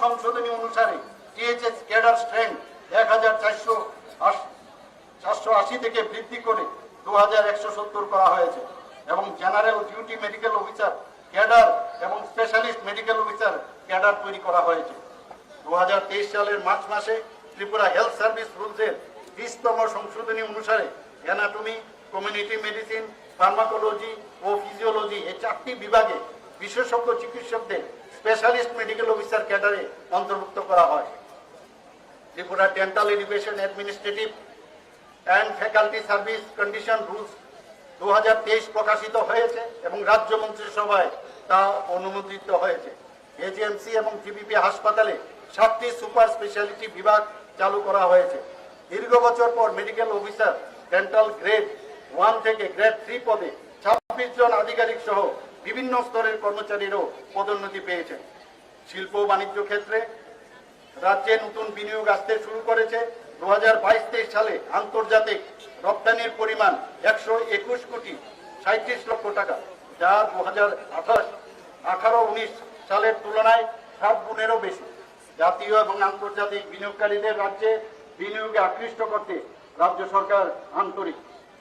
সংশোধনী অনুসারে THS cadre strength 1480 থেকে বৃদ্ধি করে 2170 করা হয়েছে এবং general duty medical officer cadre এবং স্পেশালিস্ট মেডিকেল অফিসার ক্যাডার তৈরি করা হয়েছে। 2023 সালের মার্চ মাসে ত্রিপুরা হেলথ সার্ভিস রুলসের 20তম সংশোধনী অনুসারে অ্যানাটমি, কমিউনিটি মেডিসিন, ফার্মাকোলজি ও ফিজিওলজি এই 4টি বিভাগে বিশেষজ্ঞ চিকিৎসকদের স্পেশালিস্ট মেডিকেল অফিসার ক্যাডারে অন্তর্ভুক্ত করা হয়। Tripura dental education administrative and faculty service condition rules 2023 প্রকাশিত হয়েছে এবং রাজ্য মন্ত্রিসভায় তা অনুমোদিত হয়েছে। এজিএমসি এবং জিবিপি হাসপাতালে 7টি সুপার স্পেশালিটি বিভাগ চালু করা হয়েছে। দীর্ঘ বছর পর মেডিকেল অফিসার ডেন্টাল গ্রেড 1 থেকে গ্রেড 3 পদে 26 জন আধিকারিক সহ বিভিন্ন স্তরের কর্মচারীরও পদোন্নতি পেয়েছেন। শিল্প ও বাণিজ্য ক্ষেত্রে রাজ্যে নতুন বিনিয়োগ আসতে শুরু করেছে। 2022-23 সালে আন্তর্জাতিক রপ্তানির পরিমাণ 121 কোটি 37 লক্ষ টাকা, যা 2018-19 সালের তুলনায় 7 গুণেরও বেশি। জাতীয় এবং আন্তর্জাতিক বিনিয়োগকারীদের রাজ্যে বিনিয়োগে আকৃষ্ট করতে রাজ্য সরকার আন্তরিক।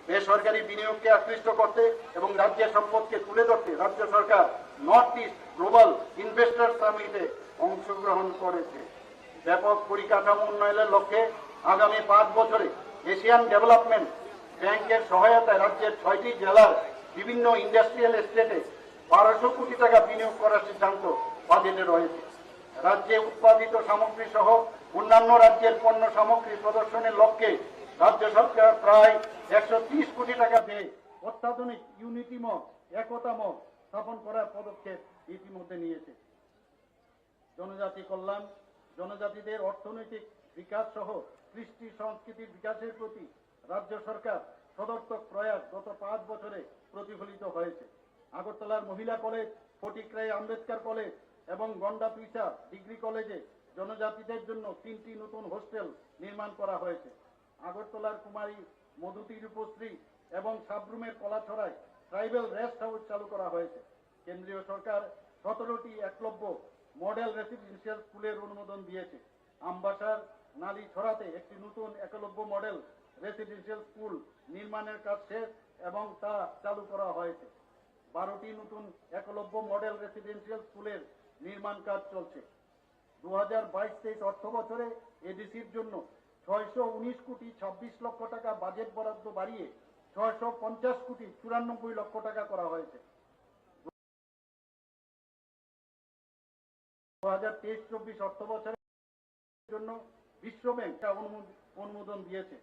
বেসরকারি বিনিয়োগকে আকৃষ্ট করতে এবং রাজ্যের সম্পদকে তুলে ধরতে রাজ্য সরকার নর্থ ইস্ট গ্লোবাল ইনভেস্টর সামিটে অংশগ্রহণ করেছে। ব্যাপক পরিকাঠামো উন্নয়নের লক্ষ্যে আগামী 5 বছরে এশিয়ান ডেভেলপমেন্ট ব্যাংকের সহায়তায় রাজ্যের 6টি জেলার বিভিন্ন ইন্ডাস্ট্রিয়াল এস্টেটে 1200 কোটি টাকা বিনিয়োগ করার সিদ্ধান্ত বাজেটে রয়েছে। রাজ্যে উৎপাদিত সামগ্রী সহ অন্যান্য রাজ্যের পণ্য সামগ্রী প্রদর্শনের লক্ষ্যে রাজ্য সরকার প্রায় 130 কোটি টাকা ব্যয়ে অত্যাধুনিক ইউনিটি মল, একতা মল স্থাপন করার পদক্ষেপ ইতিমধ্যে নিয়েছে। জনজাতি কল্যাণ, জনজাতিদের অর্থনৈতিক বিকাশ সহ কৃষ্টি সংস্কৃতির বিকাশের প্রতি রাজ্য সরকার সদর্থক প্রয়াস গত 5 বছরে প্রতিফলিত হয়েছে। আগরতলার মহিলা কলেজ, ফটিকরায় আম্বেদকর কলেজ এবং গন্ডাপিসা ডিগ্রি কলেজে জনজাতিদের জন্য 3টি নতুন হোস্টেল নির্মাণ করা হয়েছে। আগরতলার কুমারী মধুতি রূপশ্রী এবং সাবরুমের কলাছড়ায় ট্রাইবেল রেস্ট হাউস চালু করা হয়েছে। কেন্দ্রীয় সরকার 17টি একলব্য মডেল রেসিডেন্সিয়াল স্কুলের অনুমোদন দিয়েছে। আমবাসার নালীছড়াতে একটি নতুন একলব্য মডেল রেসিডেন্সিয়াল স্কুল নির্মাণের কাজ শেষ এবং তা চালু করা হয়েছে। 12টি নতুন একলব্য মডেল রেসিডেন্সিয়াল স্কুলের নির্মাণ কাজ চলছে। 2022-23 অর্থ বছরে এডিসির জন্য 619 কোটি 26 লক্ষ টাকা বাজেট বরাদ্দ বাড়িয়ে 650 কোটি 94 লক্ষ টাকা করা হয়েছে। 2023-24 অর্থ বছরের জন্য বিশ্ব ব্যাংক অনুমোদন দিয়েছে।